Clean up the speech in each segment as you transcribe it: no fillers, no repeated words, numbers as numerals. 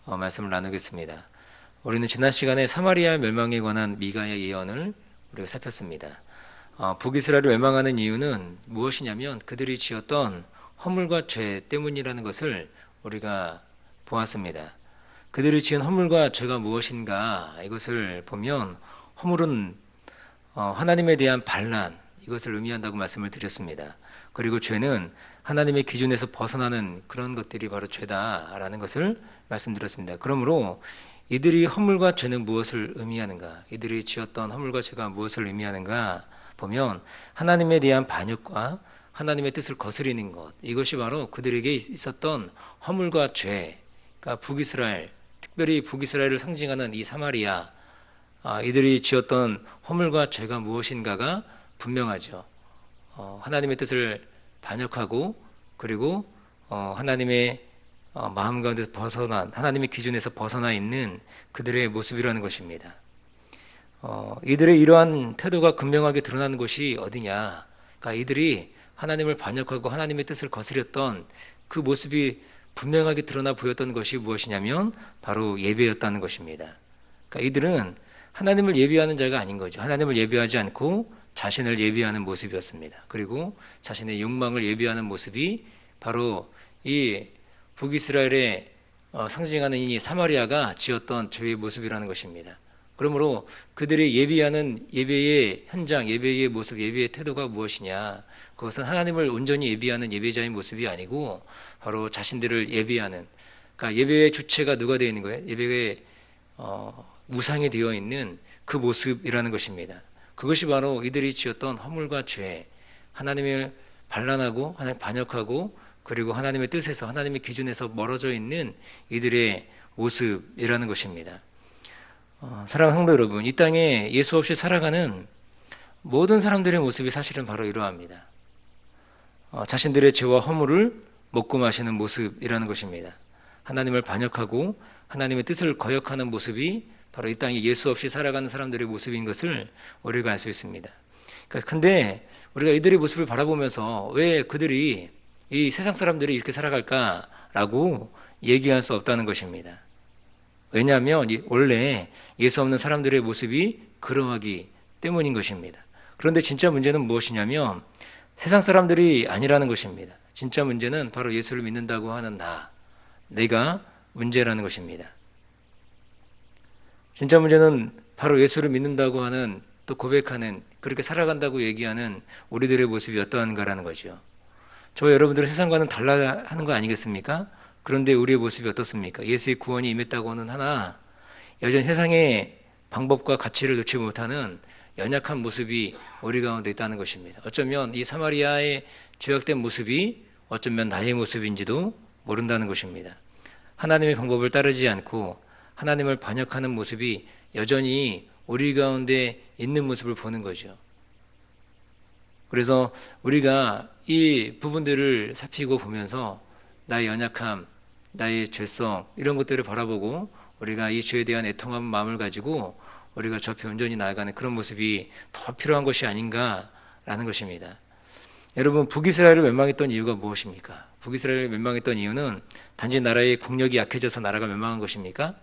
말씀을 나누겠습니다. 우리는 지난 시간에 사마리아 멸망에 관한 미가의 예언을 우리가 살폈습니다. 북이스라엘을 멸망하는 이유는 무엇이냐면 그들이 지었던 허물과 죄 때문이라는 것을 우리가 보았습니다. 그들이 지은 허물과 죄가 무엇인가 이것을 보면 허물은 하나님에 대한 반란 이것을 의미한다고 말씀을 드렸습니다. 그리고 죄는 하나님의 기준에서 벗어나는 그런 것들이 바로 죄다라는 것을 말씀드렸습니다. 그러므로 이들이 허물과 죄는 무엇을 의미하는가? 이들이 지었던 허물과 죄가 무엇을 의미하는가? 보면 하나님에 대한 반역과 하나님의 뜻을 거스리는 것 이것이 바로 그들에게 있었던 허물과 죄 그러니까 북이스라엘 특별히 북이스라엘을 상징하는 이 사마리아 이들이 지었던 허물과 죄가 무엇인가가 분명하죠. 하나님의 뜻을 반역하고 그리고 하나님의 마음 가운데서 벗어난 하나님의 기준에서 벗어나 있는 그들의 모습이라는 것입니다. 이들의 이러한 태도가 분명하게 드러나는 곳이 어디냐? 그러니까 이들이 하나님을 반역하고 하나님의 뜻을 거스렸던 그 모습이 분명하게 드러나 보였던 것이 무엇이냐면 바로 예배였다는 것입니다. 그러니까 이들은 하나님을 예배하는 자가 아닌 거죠. 하나님을 예배하지 않고 자신을 예배하는 모습이었습니다. 그리고 자신의 욕망을 예배하는 모습이 바로 이 북이스라엘의 상징하는 이 사마리아가 지었던 죄의 모습이라는 것입니다. 그러므로 그들이 예배하는 예배의 현장, 예배의 모습, 예배의 태도가 무엇이냐? 그것은 하나님을 온전히 예배하는 예배자의 모습이 아니고 바로 자신들을 예배하는 그러니까 예배의 주체가 누가 되어 있는 거예요? 예배의 우상이 되어 있는 그 모습이라는 것입니다. 그것이 바로 이들이 지었던 허물과 죄, 하나님을 반란하고 하나님 반역하고 그리고 하나님의 뜻에서 하나님의 기준에서 멀어져 있는 이들의 모습이라는 것입니다. 사랑하는 성도 여러분, 이 땅에 예수 없이 살아가는 모든 사람들의 모습이 사실은 바로 이러합니다. 자신들의 죄와 허물을 먹고 마시는 모습이라는 것입니다. 하나님을 반역하고 하나님의 뜻을 거역하는 모습이 바로 이 땅에 예수 없이 살아가는 사람들의 모습인 것을 우리가 알 수 있습니다. 근데 우리가 이들의 모습을 바라보면서 왜 그들이 이 세상 사람들이 이렇게 살아갈까라고 얘기할 수 없다는 것입니다. 왜냐하면 원래 예수 없는 사람들의 모습이 그러하기 때문인 것입니다. 그런데 진짜 문제는 무엇이냐면 세상 사람들이 아니라는 것입니다. 진짜 문제는 바로 예수를 믿는다고 하는 내가 문제라는 것입니다. 진짜 문제는 바로 예수를 믿는다고 하는 또 고백하는 그렇게 살아간다고 얘기하는 우리들의 모습이 어떠한가라는 거죠. 저와 여러분들은 세상과는 달라야 하는 거 아니겠습니까? 그런데 우리의 모습이 어떻습니까? 예수의 구원이 임했다고는 하나 여전히 세상의 방법과 가치를 놓지 못하는 연약한 모습이 우리 가운데 있다는 것입니다. 어쩌면 이 사마리아의 죄악된 모습이 어쩌면 나의 모습인지도 모른다는 것입니다. 하나님의 방법을 따르지 않고 하나님을 반역하는 모습이 여전히 우리 가운데 있는 모습을 보는 거죠. 그래서 우리가 이 부분들을 살피고 보면서 나의 연약함, 나의 죄성 이런 것들을 바라보고 우리가 이 죄에 대한 애통한 마음을 가지고 우리가 저 앞에 온전히 나아가는 그런 모습이 더 필요한 것이 아닌가라는 것입니다. 여러분 북이스라엘을 멸망했던 이유가 무엇입니까? 북이스라엘을 멸망했던 이유는 단지 나라의 국력이 약해져서 나라가 멸망한 것입니까?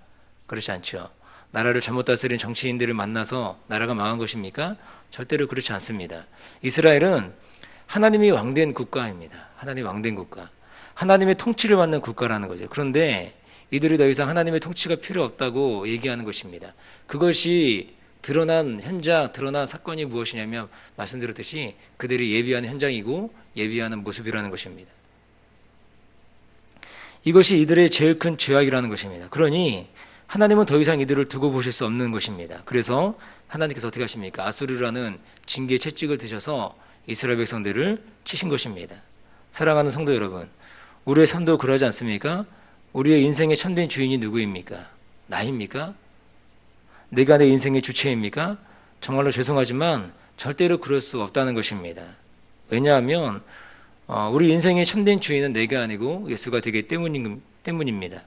그렇지 않죠. 나라를 잘못 다스린 정치인들을 만나서 나라가 망한 것입니까? 절대로 그렇지 않습니다. 이스라엘은 하나님이 왕된 국가입니다. 하나님이 왕된 국가. 하나님의 통치를 받는 국가라는 거죠. 그런데 이들이 더 이상 하나님의 통치가 필요 없다고 얘기하는 것입니다. 그것이 드러난 현장, 드러난 사건이 무엇이냐면 말씀드렸듯이 그들이 예비하는 현장이고 예비하는 모습이라는 것입니다. 이것이 이들의 제일 큰 죄악이라는 것입니다. 그러니 하나님은 더 이상 이들을 두고 보실 수 없는 것입니다. 그래서 하나님께서 어떻게 하십니까? 아수르라는 징계 채찍을 드셔서 이스라엘 백성들을 치신 것입니다. 사랑하는 성도 여러분, 우리의 삶도 그러지 않습니까? 우리의 인생의 참된 주인이 누구입니까? 나입니까? 내가 내 인생의 주체입니까? 정말로 죄송하지만 절대로 그럴 수 없다는 것입니다. 왜냐하면 우리 인생의 참된 주인은 내가 아니고 예수가 되기 때문입니다.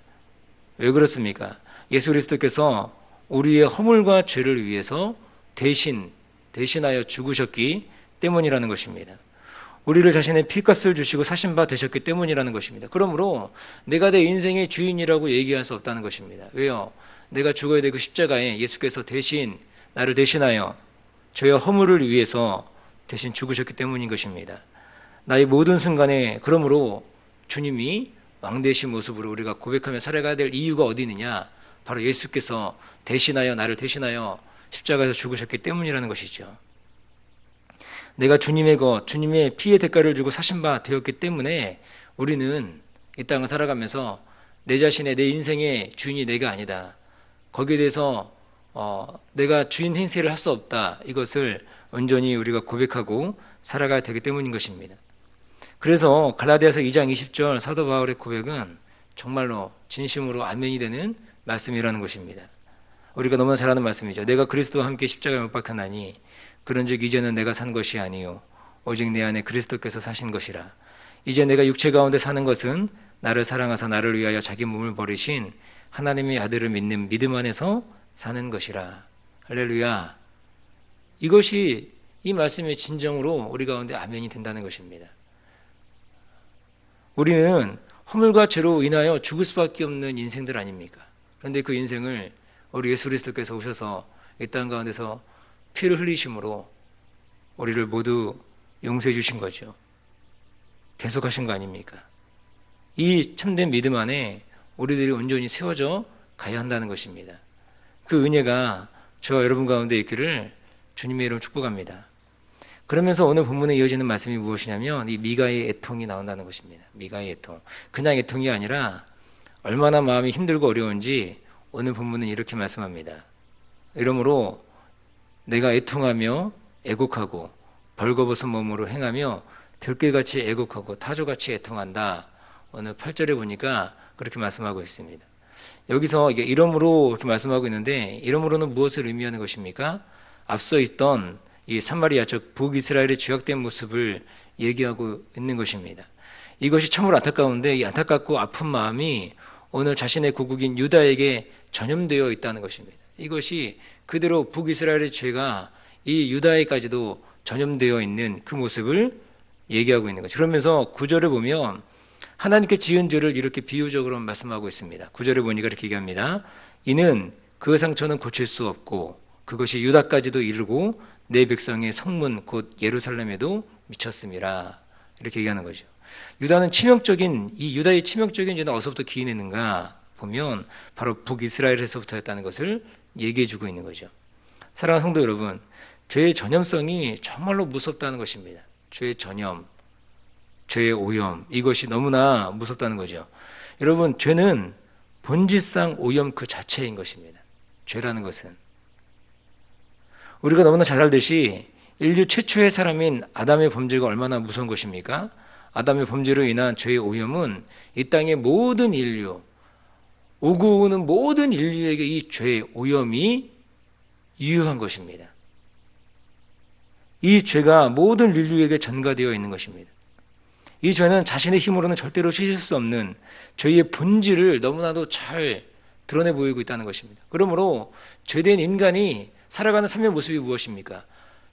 왜 그렇습니까? 예수 그리스도께서 우리의 허물과 죄를 위해서 대신하여 죽으셨기 때문이라는 것입니다. 우리를 자신의 피값을 주시고 사신 바 되셨기 때문이라는 것입니다. 그러므로 내가 내 인생의 주인이라고 얘기할 수 없다는 것입니다. 왜요? 내가 죽어야 될 그 십자가에 예수께서 대신 나를 대신하여 저의 허물을 위해서 대신 죽으셨기 때문인 것입니다. 나의 모든 순간에 그러므로 주님이 왕되신 모습으로 우리가 고백하며 살아가야 될 이유가 어디 있느냐? 바로 예수께서 대신하여 나를 대신하여 십자가에서 죽으셨기 때문이라는 것이죠. 내가 주님의 것, 주님의 피의 대가를 주고 사신 바 되었기 때문에 우리는 이 땅을 살아가면서 내 자신의 내 인생의 주인이 내가 아니다. 거기에 대해서 내가 주인 행세를 할 수 없다. 이것을 온전히 우리가 고백하고 살아가야 되기 때문인 것입니다. 그래서 갈라디아서 2장 20절 사도 바울의 고백은 정말로 진심으로 아멘이 되는 말씀이라는 것입니다. 우리가 너무나 잘 아는 말씀이죠. 내가 그리스도와 함께 십자가에 못 박혔나니 그런즉 이제는 내가 산 것이 아니요 오직 내 안에 그리스도께서 사신 것이라. 이제 내가 육체 가운데 사는 것은 나를 사랑하사 나를 위하여 자기 몸을 버리신 하나님의 아들을 믿는 믿음 안에서 사는 것이라. 할렐루야. 이것이 이 말씀의 진정으로 우리 가운데 아멘이 된다는 것입니다. 우리는 허물과 죄로 인하여 죽을 수밖에 없는 인생들 아닙니까? 그런데 그 인생을 우리 예수 그리스도께서 오셔서 이 땅 가운데서 피를 흘리심으로 우리를 모두 용서해 주신 거죠. 대속하신 거 아닙니까? 이 참된 믿음 안에 우리들이 온전히 세워져 가야 한다는 것입니다. 그 은혜가 저와 여러분 가운데 있기를 주님의 이름으로 축복합니다. 그러면서 오늘 본문에 이어지는 말씀이 무엇이냐면 이 미가의 애통이 나온다는 것입니다. 미가의 애통. 그냥 애통이 아니라 얼마나 마음이 힘들고 어려운지 오늘 본문은 이렇게 말씀합니다. 이러므로 내가 애통하며 애곡하고 벌거벗은 몸으로 행하며 들깨같이 애곡하고 타조같이 애통한다. 오늘 8절에 보니까 그렇게 말씀하고 있습니다. 여기서 이게 이러므로 이렇게 말씀하고 있는데 이러므로는 무엇을 의미하는 것입니까? 앞서 있던 이 사마리아 즉 북이스라엘의 죄악된 모습을 얘기하고 있는 것입니다. 이것이 참으로 안타까운데 이 안타깝고 아픈 마음이 오늘 자신의 고국인 유다에게 전염되어 있다는 것입니다. 이것이 그대로 북이스라엘의 죄가 이 유다에까지도 전염되어 있는 그 모습을 얘기하고 있는 거죠. 그러면서 9절을 보면 하나님께 지은 죄를 이렇게 비유적으로 말씀하고 있습니다. 9절에 보니까 이렇게 얘기합니다. 이는 그 상처는 고칠 수 없고 그것이 유다까지도 이르고 내 백성의 성문 곧 예루살렘에도 미쳤음이라. 이렇게 얘기하는 거죠. 유다는 치명적인 이 유다의 치명적인 죄는 어디서부터 기인했는가 보면 바로 북이스라엘에서부터였다는 것을 얘기해 주고 있는 거죠. 사랑하는 성도 여러분, 죄의 전염성이 정말로 무섭다는 것입니다. 죄의 전염, 죄의 오염, 이것이 너무나 무섭다는 거죠. 여러분, 죄는 본질상 오염 그 자체인 것입니다. 죄라는 것은. 우리가 너무나 잘 알듯이 인류 최초의 사람인 아담의 범죄가 얼마나 무서운 것입니까? 아담의 범죄로 인한 죄의 오염은 이 땅의 모든 인류, 오고 오는 모든 인류에게 이 죄의 오염이 유효한 것입니다. 이 죄가 모든 인류에게 전가되어 있는 것입니다. 이 죄는 자신의 힘으로는 절대로 씻을 수 없는 죄의 본질을 너무나도 잘 드러내 보이고 있다는 것입니다. 그러므로 죄된 인간이 살아가는 삶의 모습이 무엇입니까?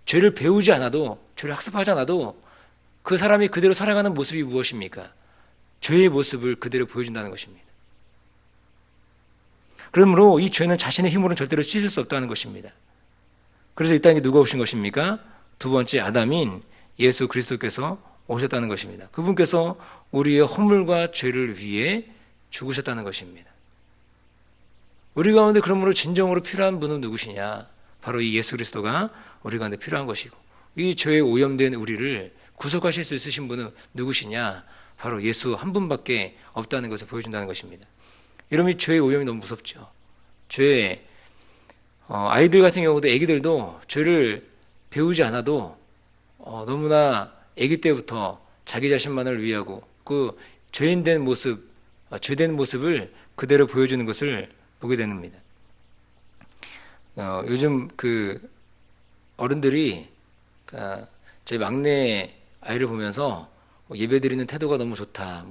죄를 배우지 않아도, 죄를 학습하지 않아도 그 사람이 그대로 살아가는 모습이 무엇입니까? 죄의 모습을 그대로 보여준다는 것입니다. 그러므로 이 죄는 자신의 힘으로는 절대로 씻을 수 없다는 것입니다. 그래서 이 땅에 누가 오신 것입니까? 두 번째 아담인 예수 그리스도께서 오셨다는 것입니다. 그분께서 우리의 허물과 죄를 위해 죽으셨다는 것입니다. 우리 가운데 그러므로 진정으로 필요한 분은 누구시냐? 바로 이 예수 그리스도가 우리 가운데 필요한 것이고, 이 죄에 오염된 우리를 구속하실 수 있으신 분은 누구시냐? 바로 예수 한 분밖에 없다는 것을 보여준다는 것입니다. 이러면 죄의 오염이 너무 무섭죠. 죄, 아이들 같은 경우도 애기들도 죄를 배우지 않아도 너무나 아기 때부터 자기 자신만을 위하고 그 죄인된 모습, 죄된 모습을 그대로 보여주는 것을 보게 되는 겁니다. 요즘 그 어른들이 저희 막내 아이를 보면서 예배 드리는 태도가 너무 좋다,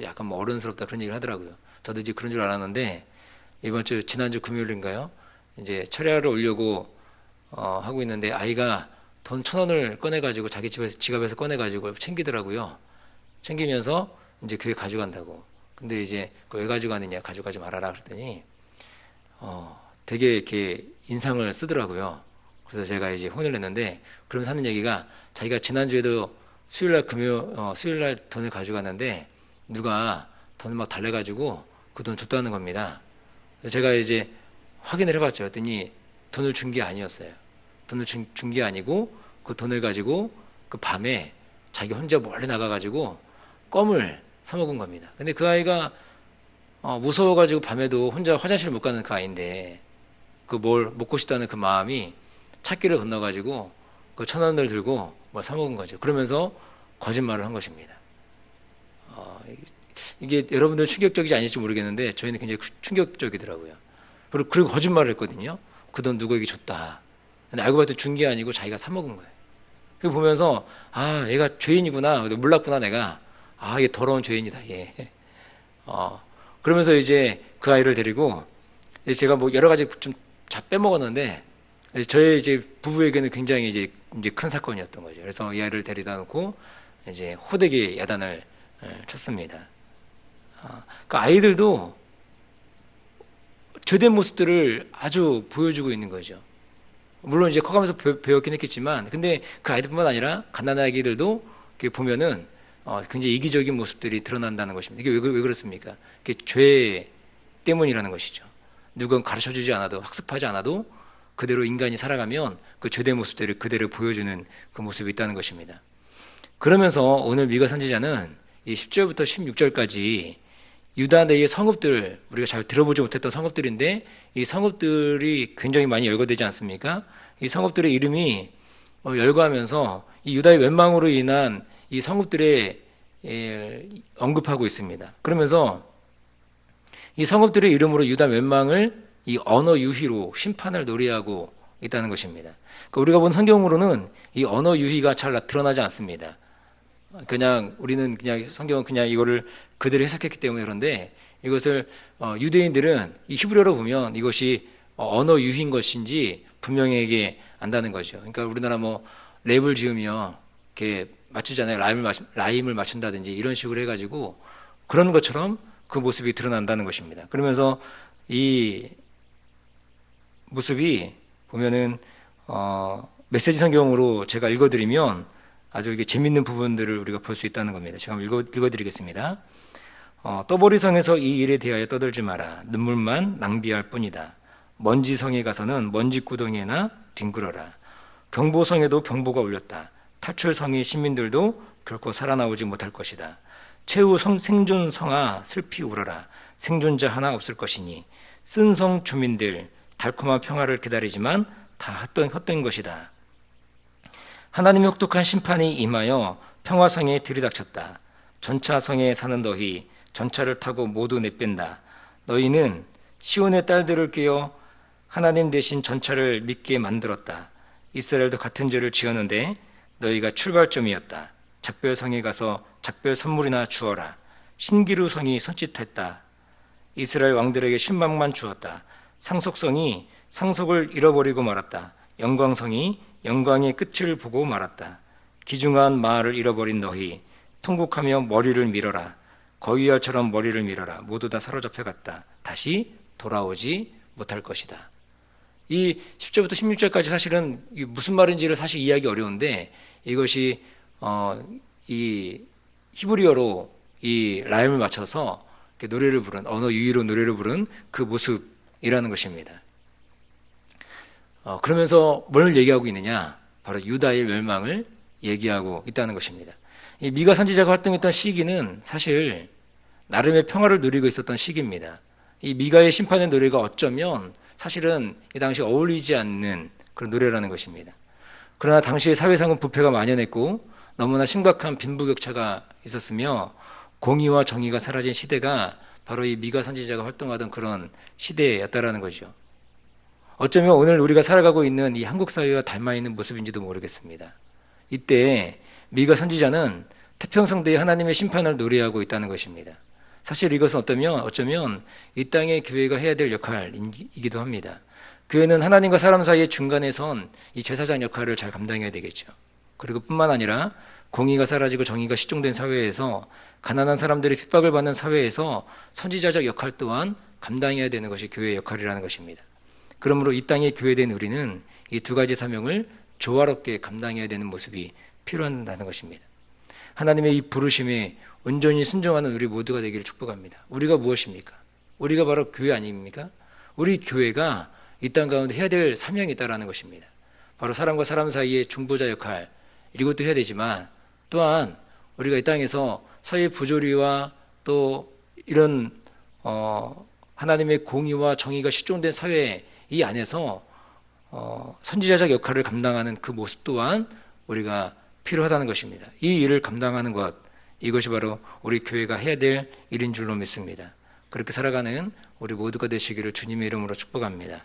약간 어른스럽다 그런 얘기를 하더라고요. 저도 이제 그런 줄 알았는데 지난주 금요일인가요? 이제 철야를 올려고 하고 있는데 아이가 돈 1,000원을 꺼내가지고 자기 집에서 지갑에서 꺼내가지고 챙기더라고요. 챙기면서 이제 교회 가져간다고. 근데 이제 왜 가져가느냐, 가져가지 말아라 그랬더니 되게 이렇게 인상을 쓰더라고요. 그래서 제가 이제 혼을 냈는데, 그러면서 하는 얘기가 자기가 지난주에도 수요일날 돈을 가져갔는데 누가 돈을 막 달래가지고 그 돈 줬다는 겁니다. 그래서 제가 이제 확인을 해봤죠. 그랬더니 돈을 준 게 아니었어요. 돈을 준 게 아니고 그 돈을 가지고 그 밤에 자기 혼자 몰래 나가가지고 껌을 사 먹은 겁니다. 근데 그 아이가 무서워가지고 밤에도 혼자 화장실 못 가는 그 아이인데 그 뭘 먹고 싶다는 그 마음이 찾기를 건너가지고 그 1,000원을 들고 뭘 사 먹은 거죠. 그러면서 거짓말을 한 것입니다. 이게 여러분들 충격적이지 않을지 모르겠는데 저희는 굉장히 충격적이더라고요. 그리고 거짓말을 했거든요. 그 돈 누구에게 줬다. 근데 알고 봤더니 준 게 아니고 자기가 사 먹은 거예요. 그거 보면서 얘가 죄인이구나. 몰랐구나 내가. 얘 더러운 죄인이다. 얘. 그러면서 이제 그 아이를 데리고 제가 뭐 여러 가지 좀 빼먹었는데 저희 이제 부부에게는 굉장히 이제 큰 사건이었던 거죠. 그래서 이 아이를 데려다 놓고 이제 호되게 야단을 쳤습니다. 그 아이들도 죄된 모습들을 아주 보여주고 있는 거죠. 물론 이제 커가면서 배웠긴 했겠지만, 근데 그 아이들뿐만 아니라 갓난아기 아기들도 보면은 굉장히 이기적인 모습들이 드러난다는 것입니다. 이게 왜 그렇습니까? 이게 죄 때문이라는 것이죠. 누군 가르쳐주지 않아도, 학습하지 않아도 그대로 인간이 살아가면 그 죄된 모습들을 그대로 보여주는 그 모습이 있다는 것입니다. 그러면서 오늘 미가 선지자는 이 10절부터 16절까지 유다 내의 성읍들, 우리가 잘 들어보지 못했던 성읍들인데 이 성읍들이 굉장히 많이 열거되지 않습니까? 이 성읍들의 이름이 열거하면서 이 유다의 멸망으로 인한 이 성읍들에 언급하고 있습니다. 그러면서 이 성읍들의 이름으로 유다 멸망을 이 언어 유희로 심판을 노래하고 있다는 것입니다. 그러니까 우리가 본 성경으로는 이 언어 유희가 잘 드러나지 않습니다. 우리는 그냥 성경은 그냥 이거를 그대로 해석했기 때문에 그런데 이것을 유대인들은 이 히브리어로 보면 이것이 언어 유희인 것인지 분명하게 안다는 거죠. 그러니까 우리나라 뭐 랩을 지으며 이렇게 맞추잖아요. 라임을 맞춘다든지 이런 식으로 해가지고 그런 것처럼 그 모습이 드러난다는 것입니다. 그러면서 이 모습이 보면은 메시지 성경으로 제가 읽어드리면 아주 이게 재밌는 부분들을 우리가 볼 수 있다는 겁니다. 제가 한번 읽어드리겠습니다. 떠보리성에서 이 일에 대하여 떠들지 마라. 눈물만 낭비할 뿐이다. 먼지성에 가서는 먼지구덩이에나 뒹굴어라. 경보성에도 경보가 울렸다. 탈출성의 시민들도 결코 살아나오지 못할 것이다. 최후 생존성아 슬피 울어라. 생존자 하나 없을 것이니 쓴성 주민들 달콤한 평화를 기다리지만 다 헛된 것이다. 하나님의 혹독한 심판이 임하여 평화성에 들이닥쳤다. 전차성에 사는 너희 전차를 타고 모두 내뺀다. 너희는 시온의 딸들을 깨어 하나님 대신 전차를 믿게 만들었다. 이스라엘도 같은 죄를 지었는데 너희가 출발점이었다. 작별성에 가서 작별 선물이나 주어라. 신기루성이 손짓했다. 이스라엘 왕들에게 신망만 주었다. 상속성이 상속을 잃어버리고 말았다. 영광성이 영광의 끝을 보고 말았다. 기중한 마을을 잃어버린 너희 통곡하며 머리를 밀어라. 거위알처럼 머리를 밀어라. 모두 다 사로잡혀 갔다. 다시 돌아오지 못할 것이다. 이 10절부터 16절까지 사실은 무슨 말인지를 사실 이해하기 어려운데 이것이 이 히브리어로 이 라임을 맞춰서 노래를 부른 언어 유희로 노래를 부른 그 모습이라는 것입니다. 그러면서 뭘 얘기하고 있느냐? 바로 유다의 멸망을 얘기하고 있다는 것입니다. 이 미가 선지자가 활동했던 시기는 사실 나름의 평화를 누리고 있었던 시기입니다. 이 미가의 심판의 노래가 어쩌면 사실은 이 당시 어울리지 않는 그런 노래라는 것입니다. 그러나 당시의 사회상은 부패가 만연했고 너무나 심각한 빈부격차가 있었으며 공의와 정의가 사라진 시대가 바로 이 미가 선지자가 활동하던 그런 시대였다라는 거죠. 어쩌면 오늘 우리가 살아가고 있는 이 한국 사회와 닮아있는 모습인지도 모르겠습니다. 이때 미가 선지자는 태평성대의 하나님의 심판을 노래하고 있다는 것입니다. 사실 이것은 어쩌면 이 땅의 교회가 해야 될 역할이기도 합니다. 교회는 하나님과 사람 사이의 중간에 선 이 제사장 역할을 잘 감당해야 되겠죠. 그리고 뿐만 아니라 공의가 사라지고 정의가 실종된 사회에서 가난한 사람들이 핍박을 받는 사회에서 선지자적 역할 또한 감당해야 되는 것이 교회의 역할이라는 것입니다. 그러므로 이 땅에 교회된 우리는 이 두 가지 사명을 조화롭게 감당해야 되는 모습이 필요하다는 것입니다. 하나님의 이 부르심에 온전히 순종하는 우리 모두가 되기를 축복합니다. 우리가 무엇입니까? 우리가 바로 교회 아닙니까? 우리 교회가 이 땅 가운데 해야 될 사명이 있다는 것입니다. 바로 사람과 사람 사이의 중보자 역할, 이것도 해야 되지만 또한 우리가 이 땅에서 사회 부조리와 또 이런 하나님의 공의와 정의가 실종된 사회 이 안에서 선지자적 역할을 감당하는 그 모습 또한 우리가 필요하다는 것입니다. 이 일을 감당하는 것, 이것이 바로 우리 교회가 해야 될 일인 줄로 믿습니다. 그렇게 살아가는 우리 모두가 되시기를 주님의 이름으로 축복합니다.